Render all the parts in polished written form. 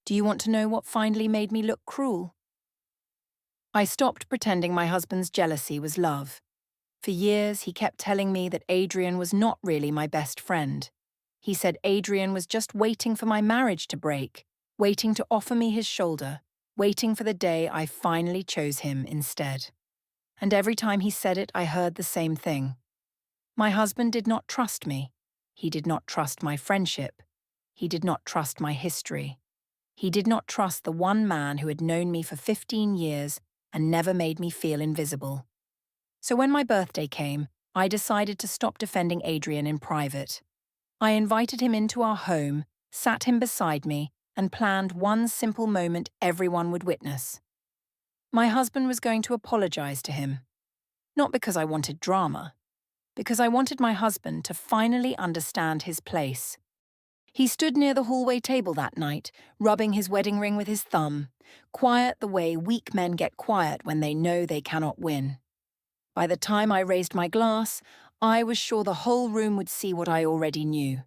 Do you want to know what finally made me look cruel? I stopped pretending my husband's jealousy was love. For years, he kept telling me that Adrian was not really my best friend. He said Adrian was just waiting for my marriage to break, waiting to offer me his shoulder, waiting for the day I finally chose him instead. And every time he said it, I heard the same thing. My husband did not trust me. He did not trust my friendship. He did not trust my history. He did not trust the one man who had known me for 15 years and never made me feel invisible. So when my birthday came, I decided to stop defending Adrian in private. I invited him into our home, sat him beside me, and planned one simple moment everyone would witness. My husband was going to apologize to him. Not because I wanted drama, because I wanted my husband to finally understand his place. He stood near the hallway table that night, rubbing his wedding ring with his thumb, quiet the way weak men get quiet when they know they cannot win. By the time I raised my glass, I was sure the whole room would see what I already knew.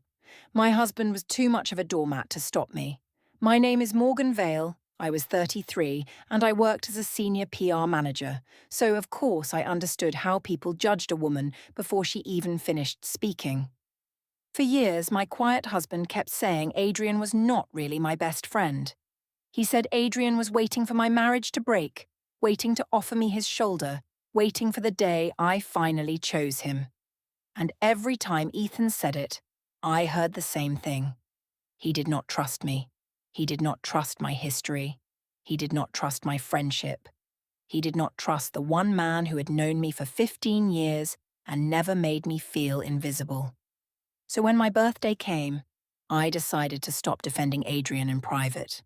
My husband was too much of a doormat to stop me. My name is Morgan Vale, I was 33, and I worked as a senior PR manager, so of course I understood how people judged a woman before she even finished speaking. For years, my quiet husband kept saying Adrian was not really my best friend. He said Adrian was waiting for my marriage to break, waiting to offer me his shoulder, waiting for the day I finally chose him. And every time Ethan said it, I heard the same thing. He did not trust me. He did not trust my history. He did not trust my friendship. He did not trust the one man who had known me for 15 years and never made me feel invisible. So when my birthday came, I decided to stop defending Adrian in private.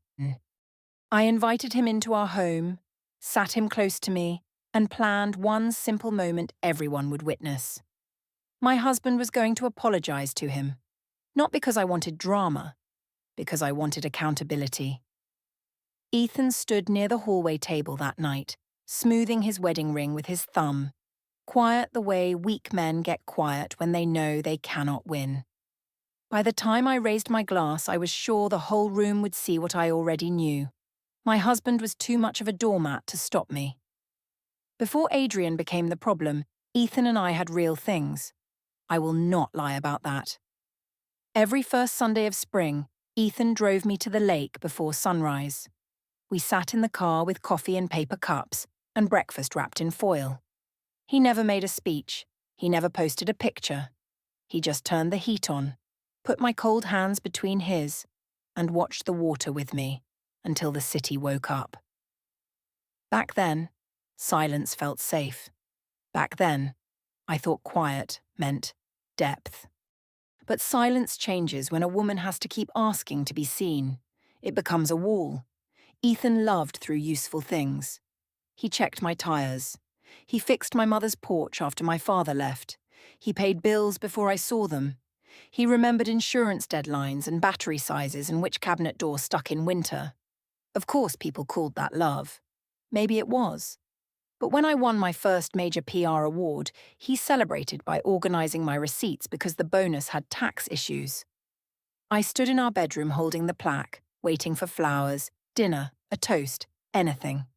I invited him into our home, sat him close to me, and planned one simple moment everyone would witness. My husband was going to apologize to him, not because I wanted drama, because I wanted accountability. Ethan stood near the hallway table that night, smoothing his wedding ring with his thumb, quiet the way weak men get quiet when they know they cannot win. By the time I raised my glass, I was sure the whole room would see what I already knew. My husband was too much of a doormat to stop me. Before Adrian became the problem, Ethan and I had real things. I will not lie about that. Every first Sunday of spring, Ethan drove me to the lake before sunrise. We sat in the car with coffee in paper cups and breakfast wrapped in foil. He never made a speech. He never posted a picture. He just turned the heat on, put my cold hands between his, and watched the water with me until the city woke up. Back then, silence felt safe. Back then, I thought quiet meant depth. But silence changes when a woman has to keep asking to be seen. It becomes a wall. Ethan loved through useful things. He checked my tires. He fixed my mother's porch after my father left. He paid bills before I saw them. He remembered insurance deadlines and battery sizes and which cabinet door stuck in winter. Of course people called that love. Maybe it was. But when I won my first major PR award, he celebrated by organising my receipts because the bonus had tax issues. I stood in our bedroom holding the plaque, waiting for flowers, dinner, a toast, anything.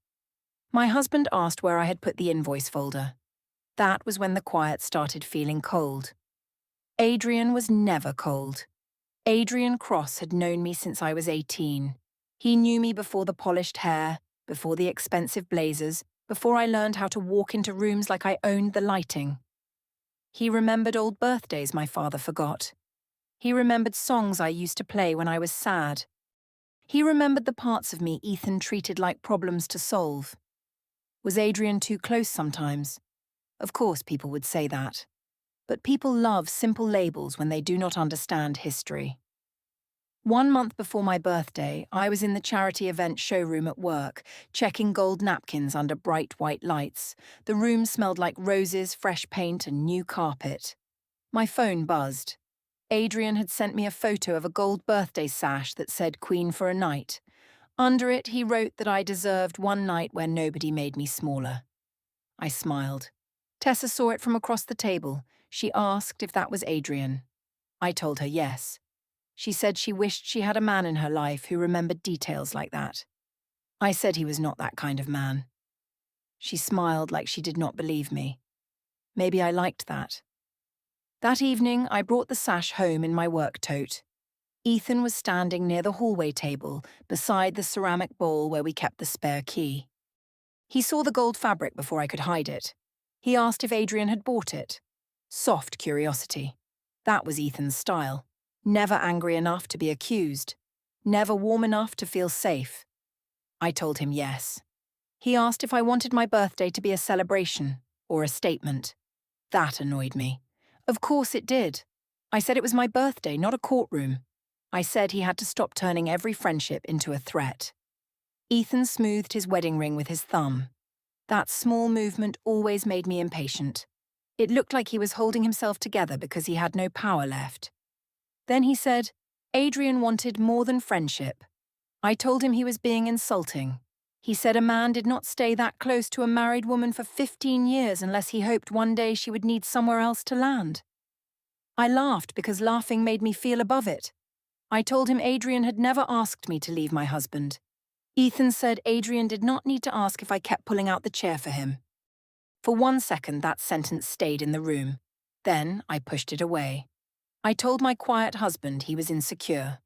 My husband asked where I had put the invoice folder. That was when the quiet started feeling cold. Adrian was never cold. Adrian Cross had known me since I was 18. He knew me before the polished hair, before the expensive blazers, before I learned how to walk into rooms like I owned the lighting. He remembered old birthdays my father forgot. He remembered songs I used to play when I was sad. He remembered the parts of me Ethan treated like problems to solve. Was Adrian too close sometimes? Of course people would say that. But people love simple labels when they do not understand history. 1 month before my birthday, I was in the charity event showroom at work, checking gold napkins under bright white lights. The room smelled like roses, fresh paint, and new carpet. My phone buzzed. Adrian had sent me a photo of a gold birthday sash that said Queen for a night. Under it, he wrote that I deserved one night where nobody made me smaller. I smiled. Tessa saw it from across the table. She asked if that was Adrian. I told her yes. She said she wished she had a man in her life who remembered details like that. I said he was not that kind of man. She smiled like she did not believe me. Maybe I liked that. That evening, I brought the sash home in my work tote. Ethan was standing near the hallway table, beside the ceramic bowl where we kept the spare key. He saw the gold fabric before I could hide it. He asked if Adrian had bought it. Soft curiosity. That was Ethan's style. Never angry enough to be accused. Never warm enough to feel safe. I told him yes. He asked if I wanted my birthday to be a celebration or a statement. That annoyed me. Of course it did. I said it was my birthday, not a courtroom. I said he had to stop turning every friendship into a threat. Ethan smoothed his wedding ring with his thumb. That small movement always made me impatient. It looked like he was holding himself together because he had no power left. Then he said, Adrian wanted more than friendship. I told him he was being insulting. He said a man did not stay that close to a married woman for 15 years unless he hoped one day she would need somewhere else to land. I laughed because laughing made me feel above it. I told him Adrian had never asked me to leave my husband. Ethan said Adrian did not need to ask if I kept pulling out the chair for him. For 1 second, that sentence stayed in the room. Then I pushed it away. I told my quiet husband he was insecure.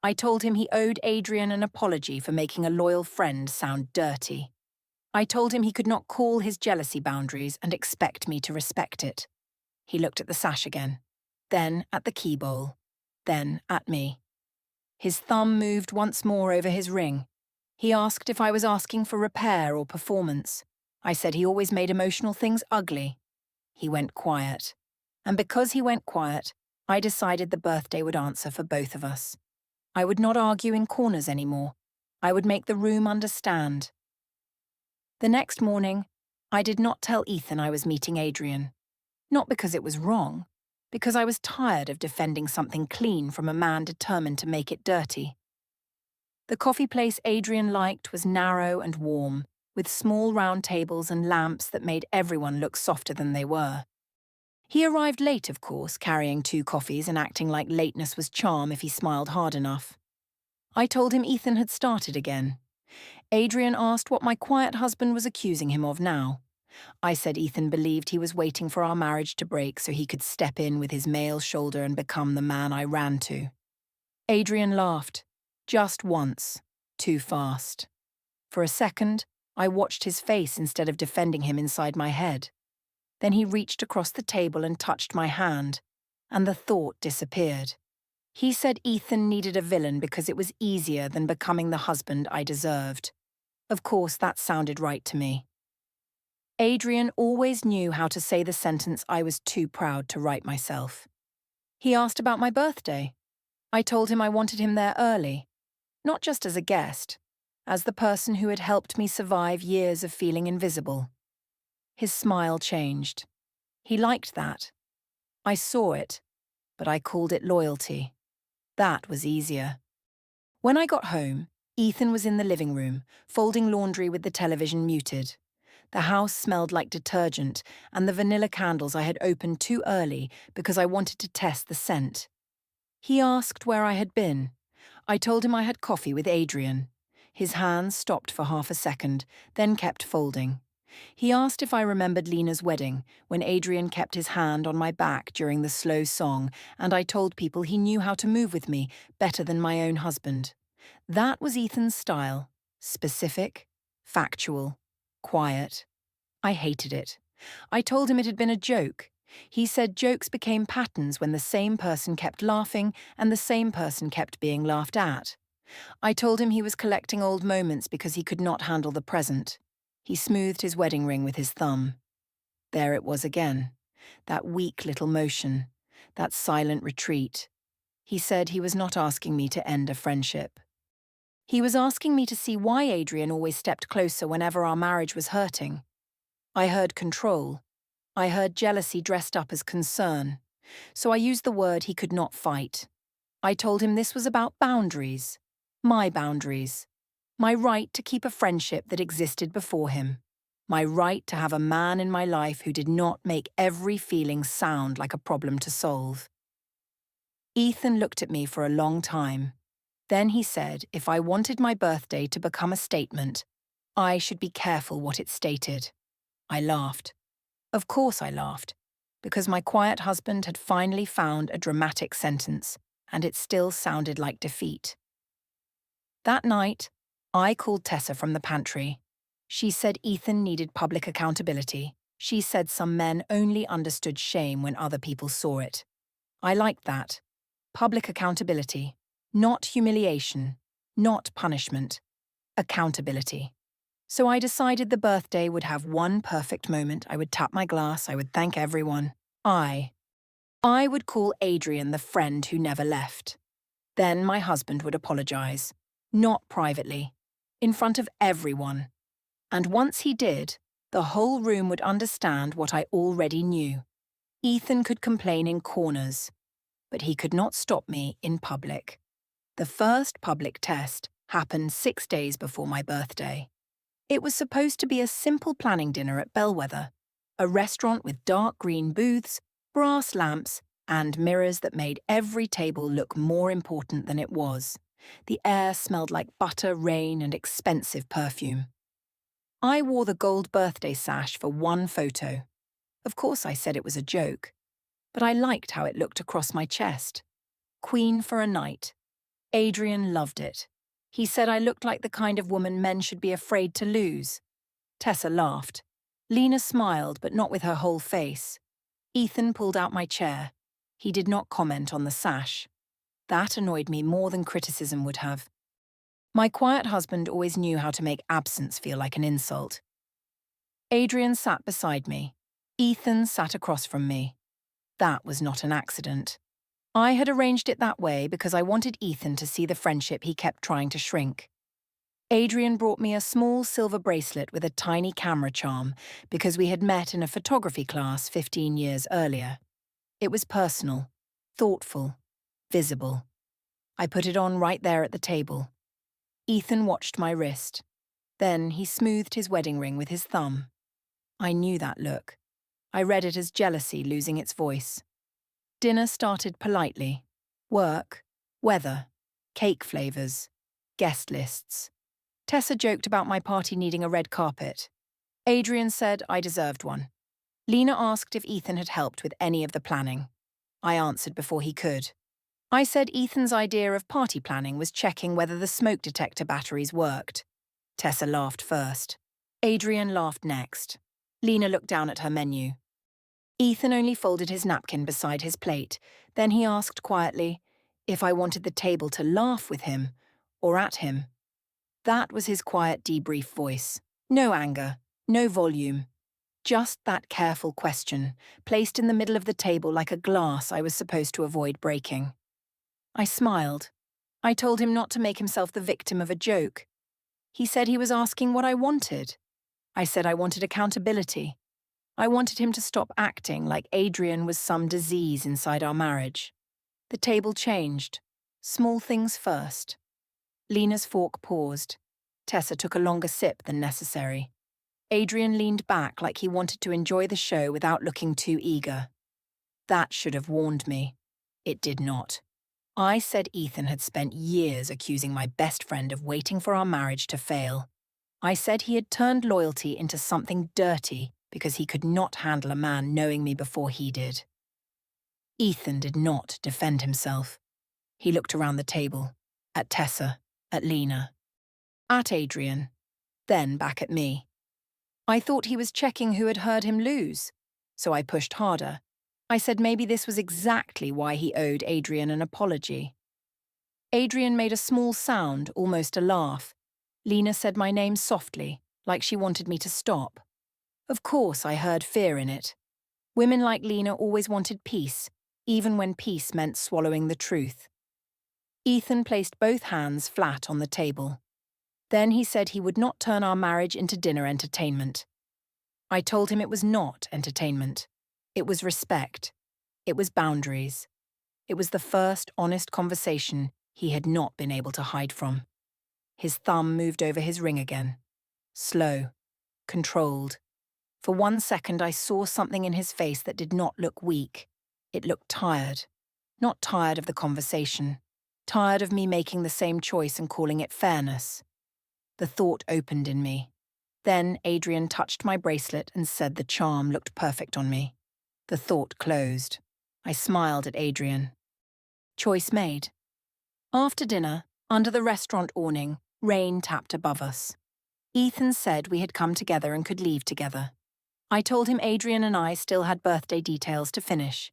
I told him he owed Adrian an apology for making a loyal friend sound dirty. I told him he could not call his jealousy boundaries and expect me to respect it. He looked at the sash again, then at the key bowl, then at me. His thumb moved once more over his ring. He asked if I was asking for repair or performance. I said he always made emotional things ugly. He went quiet. And because he went quiet, I decided the birthday would answer for both of us. I would not argue in corners anymore. I would make the room understand. The next morning, I did not tell Ethan I was meeting Adrian. Not because it was wrong, because I was tired of defending something clean from a man determined to make it dirty. The coffee place Adrian liked was narrow and warm, with small round tables and lamps that made everyone look softer than they were. He arrived late, of course, carrying 2 coffees and acting like lateness was charm if he smiled hard enough. I told him Ethan had started again. Adrian asked what my quiet husband was accusing him of now. I said Ethan believed he was waiting for our marriage to break so he could step in with his male shoulder and become the man I ran to. Adrian laughed. Just once. Too fast. For a second, I watched his face instead of defending him inside my head. Then he reached across the table and touched my hand, and the thought disappeared. He said Ethan needed a villain because it was easier than becoming the husband I deserved. Of course, that sounded right to me. Adrian always knew how to say the sentence I was too proud to write myself. He asked about my birthday. I told him I wanted him there early, not just as a guest, as the person who had helped me survive years of feeling invisible. His smile changed. He liked that. I saw it, but I called it loyalty. That was easier. When I got home, Ethan was in the living room, folding laundry with the television muted. The house smelled like detergent, and the vanilla candles I had opened too early because I wanted to test the scent. He asked where I had been. I told him I had coffee with Adrian. His hands stopped for half a second, then kept folding. He asked if I remembered Lena's wedding, when Adrian kept his hand on my back during the slow song, and I told people he knew how to move with me better than my own husband. That was Ethan's style. Specific, factual, quiet. I hated it. I told him it had been a joke. He said jokes became patterns when the same person kept laughing and the same person kept being laughed at. I told him he was collecting old moments because he could not handle the present. He smoothed his wedding ring with his thumb. There it was again, that weak little motion, that silent retreat. He said he was not asking me to end a friendship. He was asking me to see why Adrian always stepped closer whenever our marriage was hurting. I heard control. I heard jealousy dressed up as concern. So I used the word he could not fight. I told him this was about boundaries. My boundaries. My right to keep a friendship that existed before him. My right to have a man in my life who did not make every feeling sound like a problem to solve. Ethan looked at me for a long time. Then he said if I wanted my birthday to become a statement, I should be careful what it stated. I laughed. Of course I laughed, because my quiet husband had finally found a dramatic sentence, and it still sounded like defeat. That night, I called Tessa from the pantry. She said Ethan needed public accountability. She said some men only understood shame when other people saw it. I liked that. Public accountability. Not humiliation. Not punishment. Accountability. So I decided the birthday would have one perfect moment. I would tap my glass. I would thank everyone. I would call Adrian the friend who never left. Then my husband would apologize. Not privately. In front of everyone. And once he did, the whole room would understand what I already knew. Ethan could complain in corners, but he could not stop me in public. The first public test happened 6 days before my birthday. It was supposed to be a simple planning dinner at Bellwether, a restaurant with dark green booths, brass lamps, and mirrors that made every table look more important than it was. The air smelled like butter, rain, and expensive perfume. I wore the gold birthday sash for one photo. Of course I said it was a joke, but I liked how it looked across my chest. Queen for a night. Adrian loved it. He said I looked like the kind of woman men should be afraid to lose. Tessa laughed. Lena smiled, but not with her whole face. Ethan pulled out my chair. He did not comment on the sash. That annoyed me more than criticism would have. My quiet husband always knew how to make absence feel like an insult. Adrian sat beside me. Ethan sat across from me. That was not an accident. I had arranged it that way because I wanted Ethan to see the friendship he kept trying to shrink. Adrian brought me a small silver bracelet with a tiny camera charm because we had met in a photography class 15 years earlier. It was personal, thoughtful, visible. I put it on right there at the table. Ethan watched my wrist. Then he smoothed his wedding ring with his thumb. I knew that look. I read it as jealousy losing its voice. Dinner started politely. Work, weather, cake flavors, guest lists. Tessa joked about my party needing a red carpet. Adrian said I deserved one. Lena asked if Ethan had helped with any of the planning. I answered before he could. I said Ethan's idea of party planning was checking whether the smoke detector batteries worked. Tessa laughed first. Adrian laughed next. Lena looked down at her menu. Ethan only folded his napkin beside his plate. Then he asked quietly if I wanted the table to laugh with him or at him. That was his quiet debrief voice. No anger, no volume. Just that careful question, placed in the middle of the table like a glass I was supposed to avoid breaking. I smiled. I told him not to make himself the victim of a joke. He said he was asking what I wanted. I said I wanted accountability. I wanted him to stop acting like Adrian was some disease inside our marriage. The table changed. Small things first. Lena's fork paused. Tessa took a longer sip than necessary. Adrian leaned back like he wanted to enjoy the show without looking too eager. That should have warned me. It did not. I said Ethan had spent years accusing my best friend of waiting for our marriage to fail. I said he had turned loyalty into something dirty because he could not handle a man knowing me before he did. Ethan did not defend himself. He looked around the table, at Tessa, at Lena, at Adrian, then back at me. I thought he was checking who had heard him lose, so I pushed harder. I said maybe this was exactly why he owed Adrian an apology. Adrian made a small sound, almost a laugh. Lena said my name softly, like she wanted me to stop. Of course, I heard fear in it. Women like Lena always wanted peace, even when peace meant swallowing the truth. Ethan placed both hands flat on the table. Then he said he would not turn our marriage into dinner entertainment. I told him it was not entertainment. It was respect. It was boundaries. It was the first honest conversation he had not been able to hide from. His thumb moved over his ring again. Slow, controlled. For 1 second I saw something in his face that did not look weak. It looked tired. Not tired of the conversation. Tired of me making the same choice and calling it fairness. The thought opened in me. Then Adrian touched my bracelet and said the charm looked perfect on me. The thought closed. I smiled at Adrian. Choice made. After dinner, under the restaurant awning, rain tapped above us. Ethan said we had come together and could leave together. I told him Adrian and I still had birthday details to finish.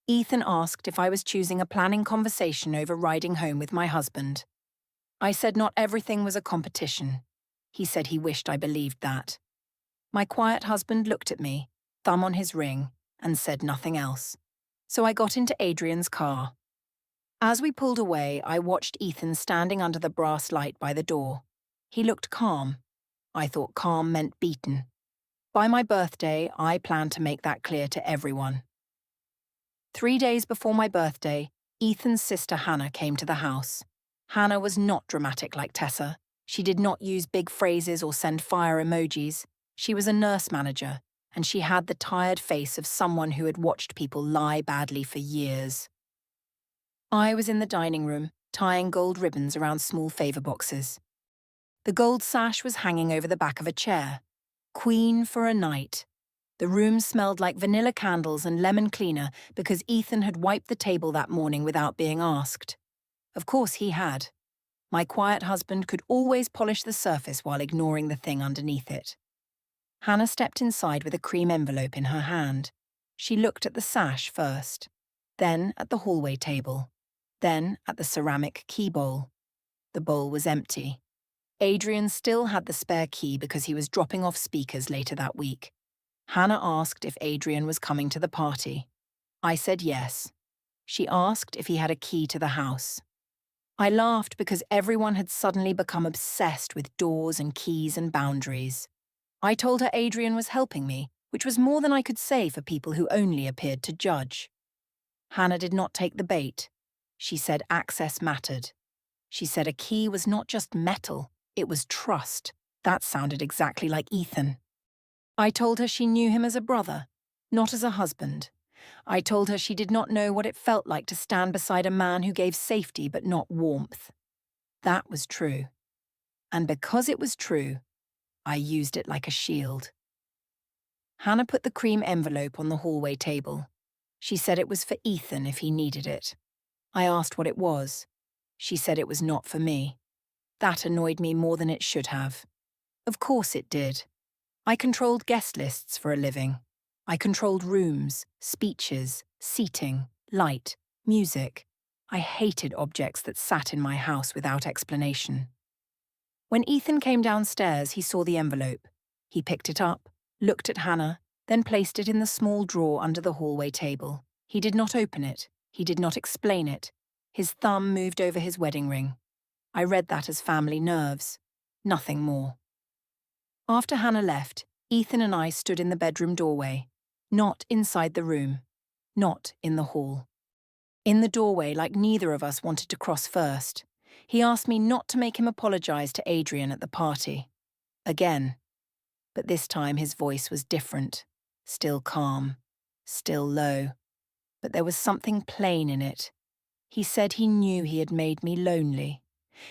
Ethan asked if I was choosing a planning conversation over riding home with my husband. I said not everything was a competition. He said he wished I believed that. My quiet husband looked at me, thumb on his ring, and said nothing else. So I got into Adrian's car. As we pulled away, I watched Ethan standing under the brass light by the door. He looked calm. I thought calm meant beaten. By my birthday, I planned to make that clear to everyone. 3 days before my birthday, Ethan's sister Hannah came to the house. Hannah was not dramatic like Tessa. She did not use big phrases or send fire emojis. She was a nurse manager, and she had the tired face of someone who had watched people lie badly for years. I was in the dining room, tying gold ribbons around small favour boxes. The gold sash was hanging over the back of a chair. Queen for a night. The room smelled like vanilla candles and lemon cleaner because Ethan had wiped the table that morning without being asked. Of course he had. My quiet husband could always polish the surface while ignoring the thing underneath it. Hannah stepped inside with a cream envelope in her hand. She looked at the sash first, then at the hallway table, then at the ceramic key bowl. The bowl was empty. Adrian still had the spare key because he was dropping off speakers later that week. Hannah asked if Adrian was coming to the party. I said yes. She asked if he had a key to the house. I laughed because everyone had suddenly become obsessed with doors and keys and boundaries. I told her Adrian was helping me, which was more than I could say for people who only appeared to judge. Hannah did not take the bait. She said access mattered. She said a key was not just metal, it was trust. That sounded exactly like Ethan. I told her she knew him as a brother, not as a husband. I told her she did not know what it felt like to stand beside a man who gave safety but not warmth. That was true. And because it was true, I used it like a shield. Hannah put the cream envelope on the hallway table. She said it was for Ethan if he needed it. I asked what it was. She said it was not for me. That annoyed me more than it should have. Of course it did. I controlled guest lists for a living. I controlled rooms, speeches, seating, light, music. I hated objects that sat in my house without explanation. When Ethan came downstairs, he saw the envelope. He picked it up, looked at Hannah, then placed it in the small drawer under the hallway table. He did not open it. He did not explain it. His thumb moved over his wedding ring. I read that as family nerves. Nothing more. After Hannah left, Ethan and I stood in the bedroom doorway. Not inside the room. Not in the hall. In the doorway, like neither of us wanted to cross first. He asked me not to make him apologize to Adrian at the party. Again. But this time his voice was different. Still calm. Still low. But there was something plain in it. He said he knew he had made me lonely.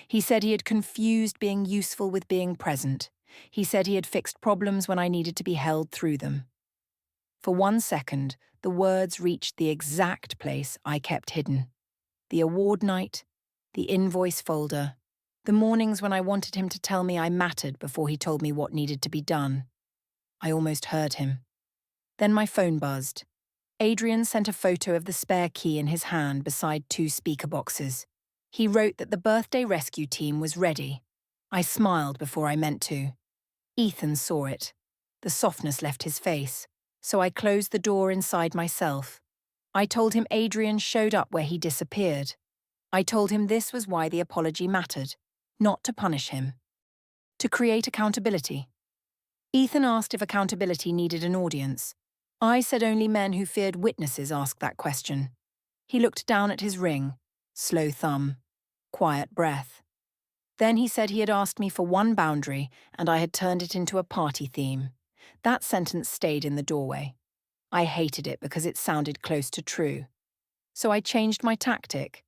He said he had confused being useful with being present. He said he had fixed problems when I needed to be held through them. For 1 second, the words reached the exact place I kept hidden. The award night, the invoice folder, the mornings when I wanted him to tell me I mattered before he told me what needed to be done. I almost heard him. Then my phone buzzed. Adrian sent a photo of the spare key in his hand beside 2 speaker boxes. He wrote that the birthday rescue team was ready. I smiled before I meant to. Ethan saw it. The softness left his face, so I closed the door inside myself. I told him Adrian showed up where he disappeared. I told him this was why the apology mattered, not to punish him. To create accountability. Ethan asked if accountability needed an audience. I said only men who feared witnesses asked that question. He looked down at his ring. Slow thumb. Quiet breath. Then he said he had asked me for one boundary and I had turned it into a party theme. That sentence stayed in the doorway. I hated it because it sounded close to true. So I changed my tactic.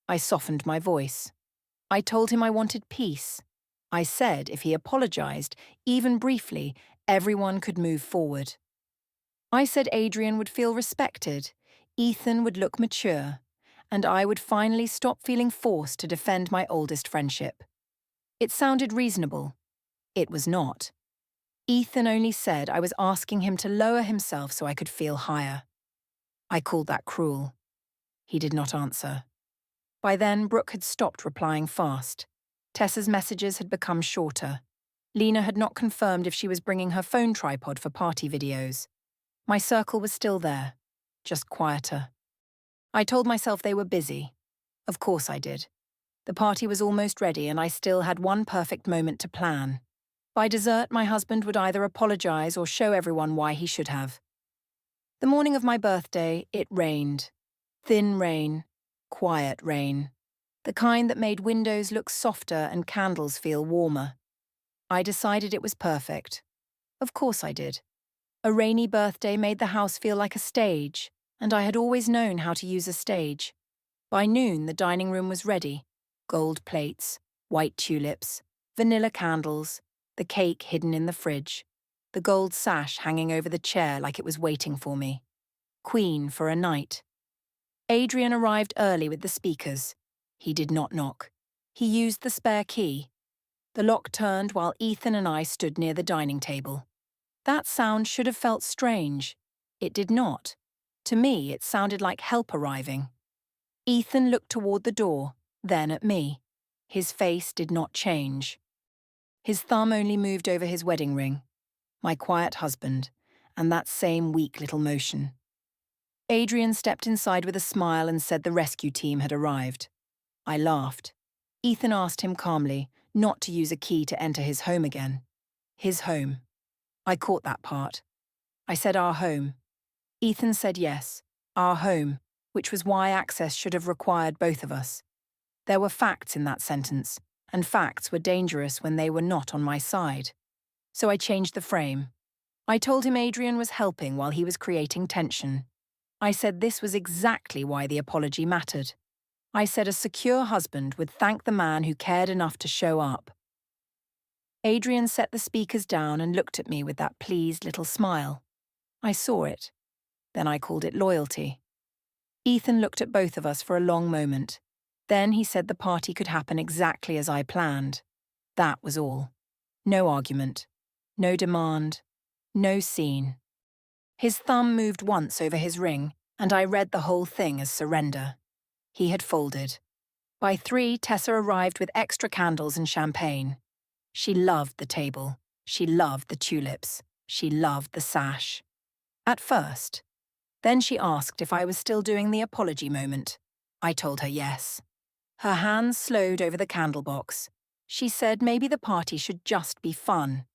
I softened my voice. I told him I wanted peace. I said if he apologized, even briefly, everyone could move forward. I said Adrian would feel respected, Ethan would look mature, and I would finally stop feeling forced to defend my oldest friendship. It sounded reasonable. It was not. Ethan only said I was asking him to lower himself so I could feel higher. I called that cruel. He did not answer. By then, Brooke had stopped replying fast. Tessa's messages had become shorter. Lena had not confirmed if she was bringing her phone tripod for party videos. My circle was still there, just quieter. I told myself they were busy. Of course I did. The party was almost ready and I still had one perfect moment to plan. By dessert, my husband would either apologize or show everyone why he should have. The morning of my birthday, it rained. Thin rain, quiet rain. The kind that made windows look softer and candles feel warmer. I decided it was perfect. Of course I did. A rainy birthday made the house feel like a stage, and I had always known how to use a stage. By noon, the dining room was ready. Gold plates, white tulips, vanilla candles, the cake hidden in the fridge, the gold sash hanging over the chair like it was waiting for me. Queen for a night. Adrian arrived early with the speakers. He did not knock. He used the spare key. The lock turned while Ethan and I stood near the dining table. That sound should have felt strange. It did not. To me, it sounded like help arriving. Ethan looked toward the door, then at me. His face did not change. His thumb only moved over his wedding ring. My quiet husband, and that same weak little motion. Adrian stepped inside with a smile and said the rescue team had arrived. I laughed. Ethan asked him calmly not to use a key to enter his home again. His home. I caught that part. I said our home. Ethan said yes, our home, which was why access should have required both of us. There were facts in that sentence, and facts were dangerous when they were not on my side. So I changed the frame. I told him Adrian was helping while he was creating tension. I said this was exactly why the apology mattered. I said a secure husband would thank the man who cared enough to show up. Adrian set the speakers down and looked at me with that pleased little smile. I saw it. Then I called it loyalty. Ethan looked at both of us for a long moment. Then he said the party could happen exactly as I planned. That was all. No argument. No demand. No scene. His thumb moved once over his ring, and I read the whole thing as surrender. He had folded. By 3, Tessa arrived with extra candles and champagne. She loved the table. She loved the tulips. She loved the sash. At first. Then she asked if I was still doing the apology moment. I told her yes. Her hands slowed over the candle box. She said maybe the party should just be fun.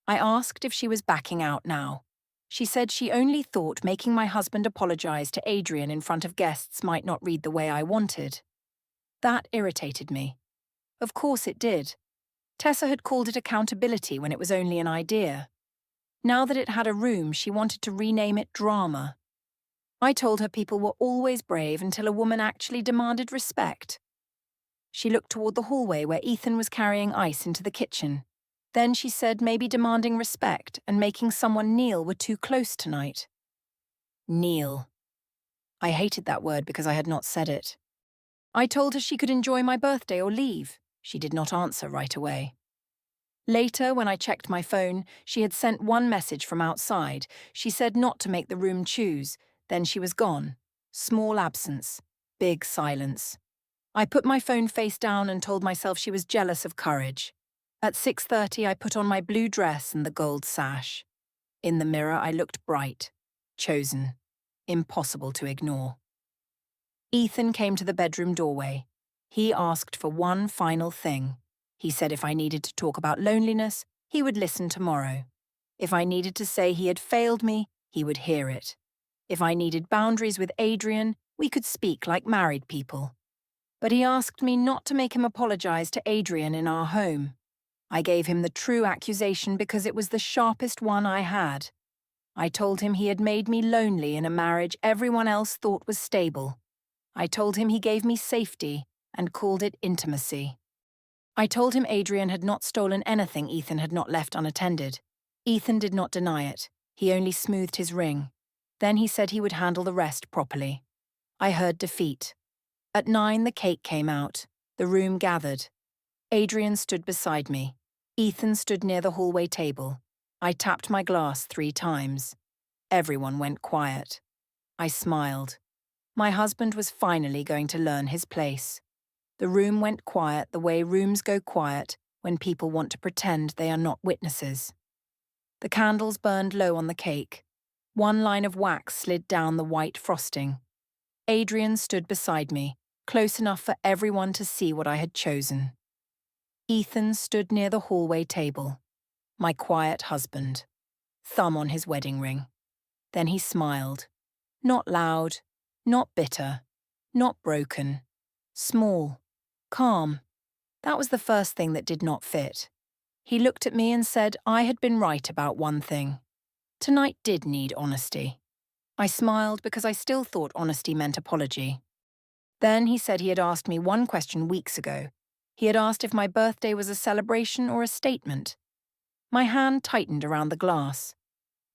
I asked if she was backing out now. She said she only thought making my husband apologize to Adrian in front of guests might not read the way I wanted. That irritated me. Of course it did. Tessa had called it accountability when it was only an idea. Now that it had a room, she wanted to rename it drama. I told her people were always brave until a woman actually demanded respect. She looked toward the hallway where Ethan was carrying ice into the kitchen. Then she said maybe demanding respect and making someone kneel were too close tonight. Kneel. I hated that word because I had not said it. I told her she could enjoy my birthday or leave. She did not answer right away. Later, when I checked my phone, she had sent one message from outside. She said not to make the room choose. Then she was gone. Small absence. Big silence. I put my phone face down and told myself she was jealous of courage. At 6:30, I put on my blue dress and the gold sash. In the mirror, I looked bright. Chosen. Impossible to ignore. Ethan came to the bedroom doorway. He asked for one final thing. He said if I needed to talk about loneliness, he would listen tomorrow. If I needed to say he had failed me, he would hear it. If I needed boundaries with Adrian, we could speak like married people. But he asked me not to make him apologize to Adrian in our home. I gave him the true accusation because it was the sharpest one I had. I told him he had made me lonely in a marriage everyone else thought was stable. I told him he gave me safety and called it intimacy. I told him Adrian had not stolen anything Ethan had not left unattended. Ethan did not deny it. He only smoothed his ring. Then he said he would handle the rest properly. I heard defeat. At 9, the cake came out. The room gathered. Adrian stood beside me. Ethan stood near the hallway table. I tapped my glass 3 times. Everyone went quiet. I smiled. My husband was finally going to learn his place. The room went quiet the way rooms go quiet when people want to pretend they are not witnesses. The candles burned low on the cake. One line of wax slid down the white frosting. Adrian stood beside me, close enough for everyone to see what I had chosen. Ethan stood near the hallway table. My quiet husband. Thumb on his wedding ring. Then he smiled. Not loud, not bitter, not broken. Small, calm. That was the first thing that did not fit. He looked at me and said I had been right about one thing. Tonight did need honesty. I smiled because I still thought honesty meant apology. Then he said he had asked me one question weeks ago. He had asked if my birthday was a celebration or a statement. My hand tightened around the glass.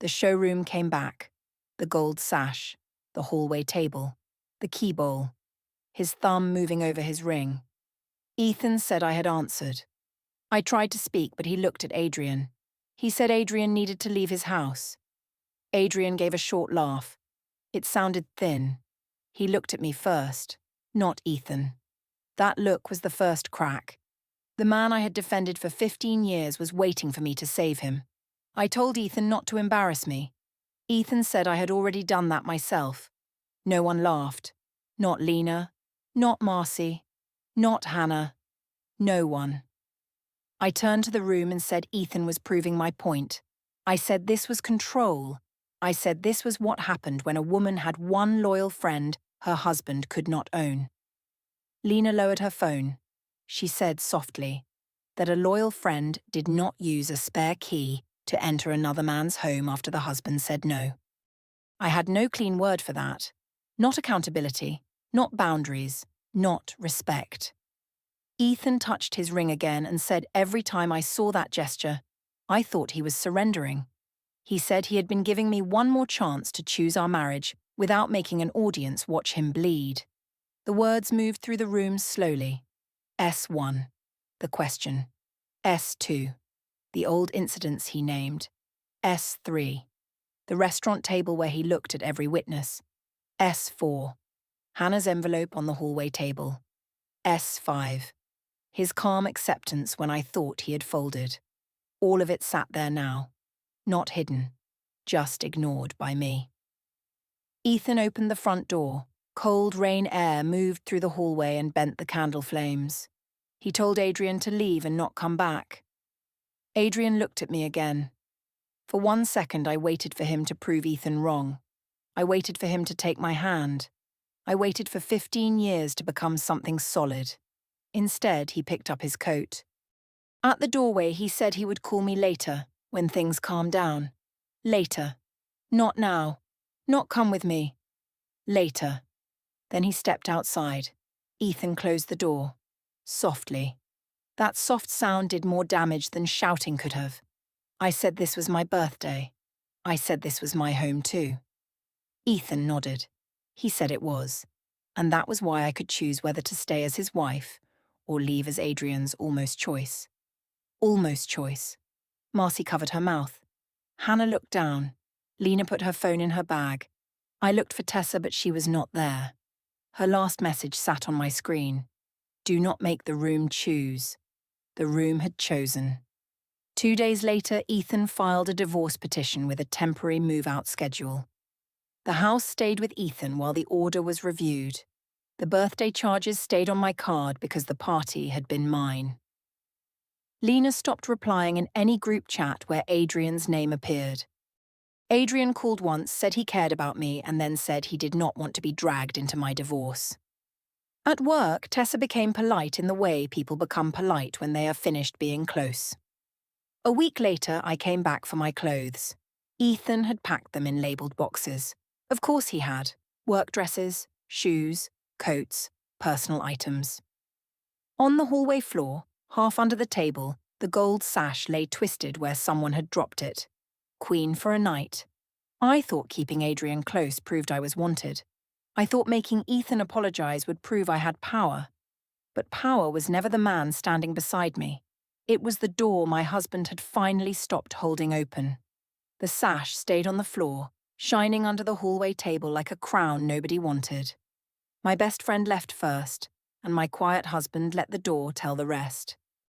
The showroom came back. The gold sash, the hallway table, the key bowl, his thumb moving over his ring. Ethan said I had answered. I tried to speak, but he looked at Adrian. He said Adrian needed to leave his house. Adrian gave a short laugh. It sounded thin. He looked at me first, not Ethan. That look was the first crack. The man I had defended for 15 years was waiting for me to save him. I told Ethan not to embarrass me. Ethan said I had already done that myself. No one laughed. Not Lena, not Marcy, not Hannah. No one. I turned to the room and said Ethan was proving my point. I said this was control. I said this was what happened when a woman had one loyal friend her husband could not own. Lena lowered her phone. She said softly that a loyal friend did not use a spare key to enter another man's home after the husband said no. I had no clean word for that. Not accountability, not boundaries, not respect. Ethan touched his ring again and said every time I saw that gesture, I thought he was surrendering. He said he had been giving me one more chance to choose our marriage without making an audience watch him bleed. The words moved through the room slowly. S1, the question. S2, the old incidents he named. S3, the restaurant table where he looked at every witness. S4, Hannah's envelope on the hallway table. S5, his calm acceptance when I thought he had folded. All of it sat there now, not hidden, just ignored by me. Ethan opened the front door. Cold rain air moved through the hallway and bent the candle flames. He told Adrian to leave and not come back. Adrian looked at me again. For 1 second, I waited for him to prove Ethan wrong. I waited for him to take my hand. I waited for 15 years to become something solid. Instead, he picked up his coat. At the doorway, he said he would call me later, when things calmed down. Later. Not now. Not come with me. Later. Then he stepped outside. Ethan closed the door. Softly. That soft sound did more damage than shouting could have. I said this was my birthday. I said this was my home too. Ethan nodded. He said it was. And that was why I could choose whether to stay as his wife or leave as Adrian's almost choice. Almost choice. Marcy covered her mouth. Hannah looked down. Lena put her phone in her bag. I looked for Tessa, but she was not there. Her last message sat on my screen. Do not make the room choose. The room had chosen. 2 days later, Ethan filed a divorce petition with a temporary move-out schedule. The house stayed with Ethan while the order was reviewed. The birthday charges stayed on my card because the party had been mine. Lena stopped replying in any group chat where Adrian's name appeared. Adrian called once, said he cared about me, and then said he did not want to be dragged into my divorce. At work, Tessa became polite in the way people become polite when they are finished being close. A week later, I came back for my clothes. Ethan had packed them in labelled boxes. Of course he had. Work dresses, shoes, coats, personal items. On the hallway floor, half under the table, the gold sash lay twisted where someone had dropped it. Queen for a night. I thought keeping Adrian close proved I was wanted. I thought making Ethan apologize would prove I had power. But power was never the man standing beside me. It was the door my husband had finally stopped holding open. The sash stayed on the floor, shining under the hallway table like a crown nobody wanted. My best friend left first, and my quiet husband let the door tell the rest.